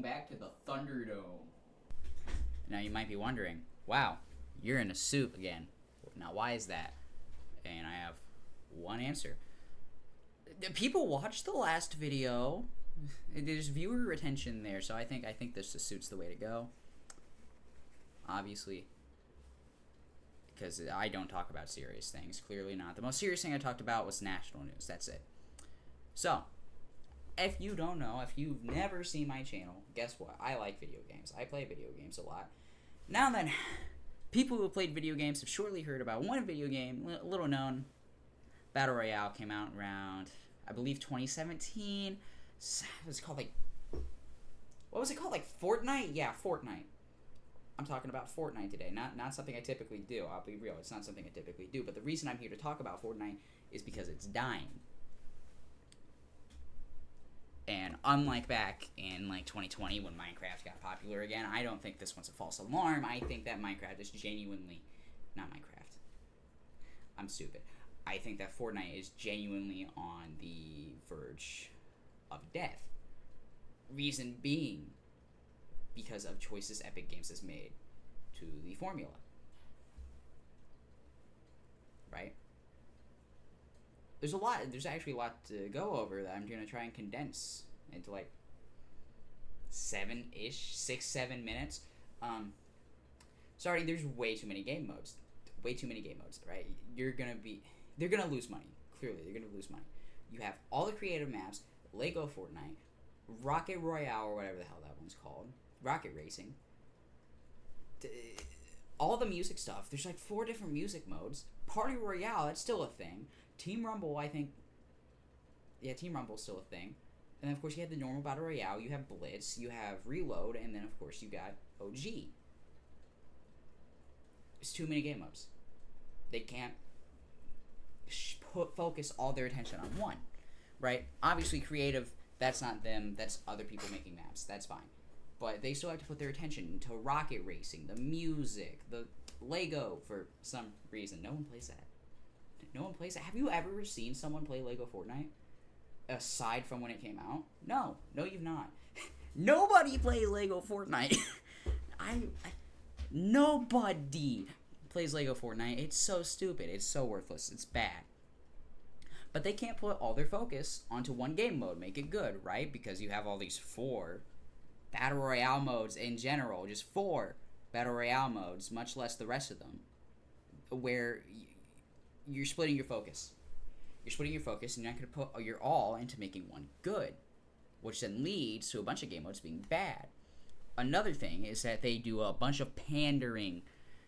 back to the Thunderdome. Now you might be wondering, wow, you're in a suit again. Now why is that? And I have one answer. People watched the last video. There's viewer retention there, so I think this suit's the way to go. Obviously, because I don't talk about serious things. Clearly not. The most serious thing I talked about was national news. That's it. So, if you don't know, if you've never seen my channel, guess what? I like video games. I play video games a lot. Now then, people who have played video games have surely heard about one video game, little known. Battle Royale came out around, I believe, 2017. It was called what was it called? Like Fortnite? Yeah, Fortnite. I'm talking about Fortnite today. Not something I typically do. I'll be real. It's not something I typically do. But the reason I'm here to talk about Fortnite is because it's dying. And unlike back in 2020 when Minecraft got popular again, I don't think this one's a false alarm. I think that Minecraft is genuinely not Minecraft. I'm stupid. I think that Fortnite is genuinely on the verge of death. Reason being, because of choices Epic Games has made to the formula. Right? There's actually a lot to go over that I'm going to try and condense into 7 minutes. Sorry, there's way too many game modes. Right? They're going to lose money. Clearly, they're going to lose money. You have all the creative maps, Lego Fortnite, Rocket Royale, or whatever the hell that one's called, Rocket Racing, all the music stuff. There's 4 different music modes. Party Royale, that's still a thing. Team Rumble, I think. Yeah, Team Rumble's still a thing. And then, of course, you have the normal Battle Royale. You have Blitz. You have Reload. And then, of course, you got OG. It's too many game modes. They can't focus all their attention on one. Right? Obviously, creative, that's not them. That's other people making maps. That's fine. But they still have to put their attention into Rocket Racing, the music, the Lego, for some reason. No one plays that. No one plays that. Have you ever seen someone play Lego Fortnite? Aside from when it came out? No, you've not. Nobody plays Lego Fortnite. Nobody plays Lego Fortnite. It's so stupid. It's so worthless. It's bad. But they can't put all their focus onto one game mode. Make it good, right? Because you have all these 4 Battle Royale modes in general. Just 4 Battle Royale modes, much less the rest of them. Where you're splitting your focus. You're splitting your focus, and you're not going to put your all into making one good, which then leads to a bunch of game modes being bad. Another thing is that they do a bunch of pandering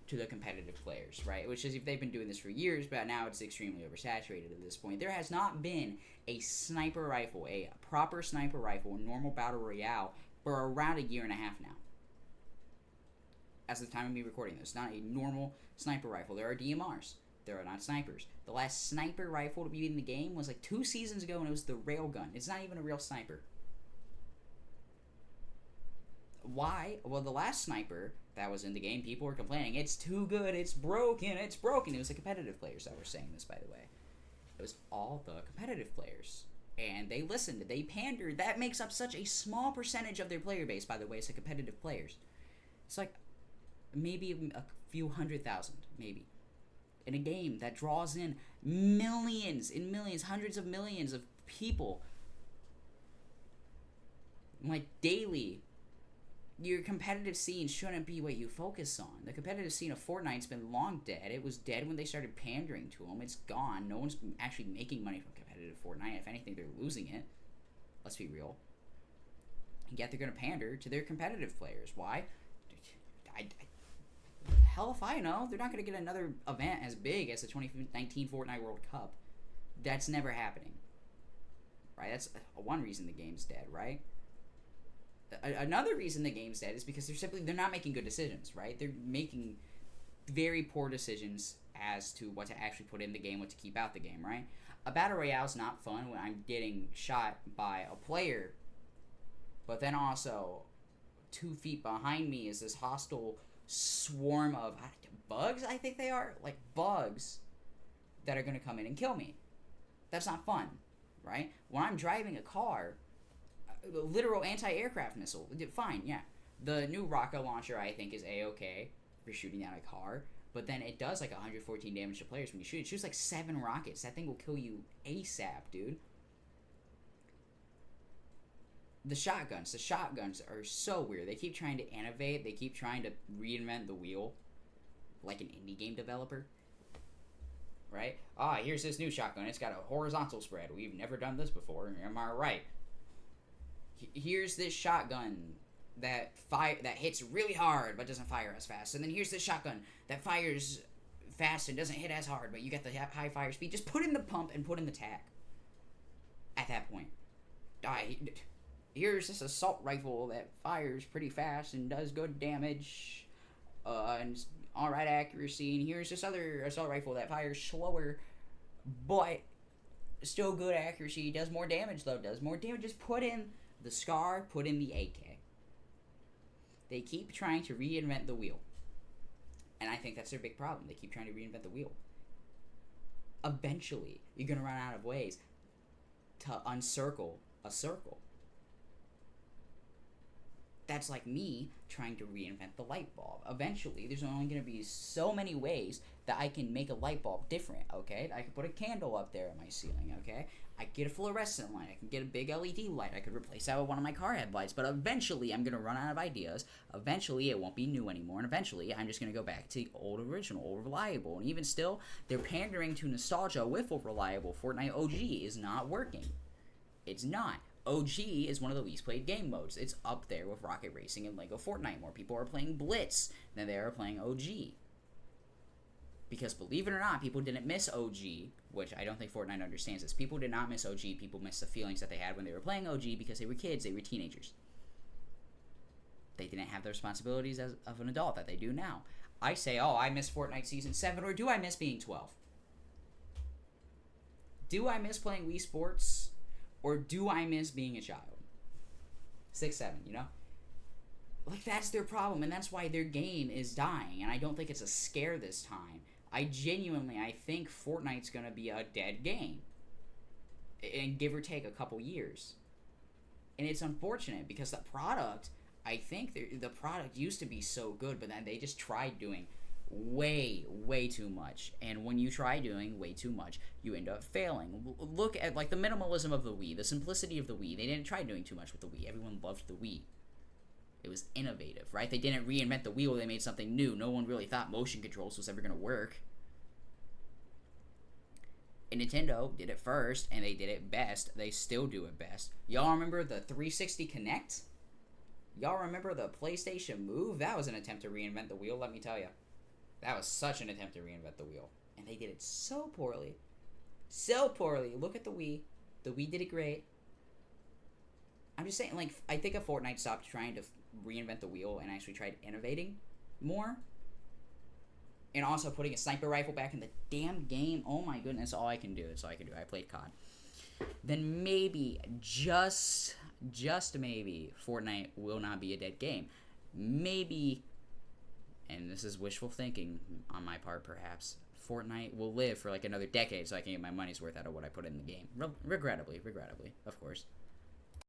to the competitive players, right? Which is, if they've been doing this for years, but now it's extremely oversaturated at this point. There has not been a sniper rifle, a proper sniper rifle in normal Battle Royale for around a year and a half now. As of the time of me recording this, not a normal sniper rifle. There are DMRs. There are not snipers. The last sniper rifle to be in the game was 2 seasons ago, and it was the railgun. It's not even a real sniper. Why? Well, the last sniper that was in the game, people were complaining, it's too good, it's broken. It was the competitive players that were saying this, by the way. It was all the competitive players. And they listened, they pandered. That makes up such a small percentage of their player base, by the way, it's the competitive players. It's maybe a few 100,000, maybe. In a game that draws in millions, hundreds of millions of people, daily. Your competitive scene shouldn't be what you focus on. The competitive scene of Fortnite's been long dead. It was dead when they started pandering to them. It's gone. No one's actually making money from competitive Fortnite. If anything, they're losing it. Let's be real. And yet they're going to pander to their competitive players. Why? Hell if I know. They're not going to get another event as big as the 2019 Fortnite World Cup. That's never happening. Right? That's one reason the game's dead, right? Another reason the game's dead is because they're not making good decisions, right? They're making very poor decisions as to what to actually put in the game, what to keep out the game, right? A Battle Royale's not fun when I'm getting shot by a player, but then also 2 feet behind me is this hostile swarm of bugs, I think they are? Bugs that are going to come in and kill me. That's not fun, right? When I'm driving a car, literal anti-aircraft missile. Fine, yeah. The new rocket launcher, I think, is A-okay for shooting down a car. But then it does like 114 damage to players when you shoot. It shoots like 7 rockets. That thing will kill you ASAP, dude. The shotguns are so weird. They keep trying to innovate. They keep trying to reinvent the wheel. Like an indie game developer. Right? Here's this new shotgun. It's got a horizontal spread. We've never done this before. Am I right? Here's this shotgun that hits really hard but doesn't fire as fast. And then here's this shotgun that fires fast and doesn't hit as hard, but you get the high fire speed. Just put in the pump and put in the tack. At that point. Here's this assault rifle that fires pretty fast and does good damage. And alright accuracy. And here's this other assault rifle that fires slower, but still good accuracy. Does more damage though. Just put in the SCAR, put in the AK. They keep trying to reinvent the wheel. And I think that's their big problem. They keep trying to reinvent the wheel. Eventually, you're going to run out of ways to uncircle a circle. That's like me trying to reinvent the light bulb. Eventually, there's only going to be so many ways that I can make a light bulb different, okay? I can put a candle up there at my ceiling, okay? I can get a fluorescent light. I can get a big LED light. I could replace that with one of my car headlights. But eventually, I'm going to run out of ideas. Eventually, it won't be new anymore. And eventually, I'm just going to go back to the old original, old reliable. And even still, they're pandering to nostalgia with old reliable. Fortnite OG is not working. It's not. OG is one of the least played game modes. It's up there with Rocket Racing and Lego Fortnite. More people are playing Blitz than they are playing OG. Because believe it or not, people didn't miss OG, which I don't think Fortnite understands this. People did not miss OG. People missed the feelings that they had when they were playing OG because they were kids, they were teenagers. They didn't have the responsibilities of an adult that they do now. I say, I miss Fortnite Season 7, or do I miss being 12? Do I miss playing Wii Sports, or do I miss being a child? 6, 7, you know? Like, that's their problem, and that's why their game is dying, and I don't think it's a scare this time. I think Fortnite's gonna be a dead game. And give or take a couple years. And it's unfortunate, because the product, I think the product used to be so good, but then they just tried doing way too much. And when you try doing way too much, you end up failing. Look at, like, the minimalism of the Wii, the simplicity of the Wii. They didn't try doing too much with the Wii. Everyone loved the Wii. It was innovative, right? They didn't reinvent the wheel. They made something new. No one really thought motion controls was ever going to work. And Nintendo did it first, and they did it best. They still do it best. Y'all remember the 360 Connect? Y'all remember the PlayStation Move? That was an attempt to reinvent the wheel, let me tell you. That was such an attempt to reinvent the wheel. And they did it so poorly. So poorly. Look at the Wii. The Wii did it great. I'm just saying, like, I think if Fortnite stopped trying to reinvent the wheel and actually tried innovating more, and also putting a sniper rifle back in the damn game, oh my goodness, all I can do. That's all I can do. I played COD. Then maybe, just maybe, Fortnite will not be a dead game. Maybe, and this is wishful thinking on my part perhaps, Fortnite will live for like another decade so I can get my money's worth out of what I put in the game. Regrettably, of course.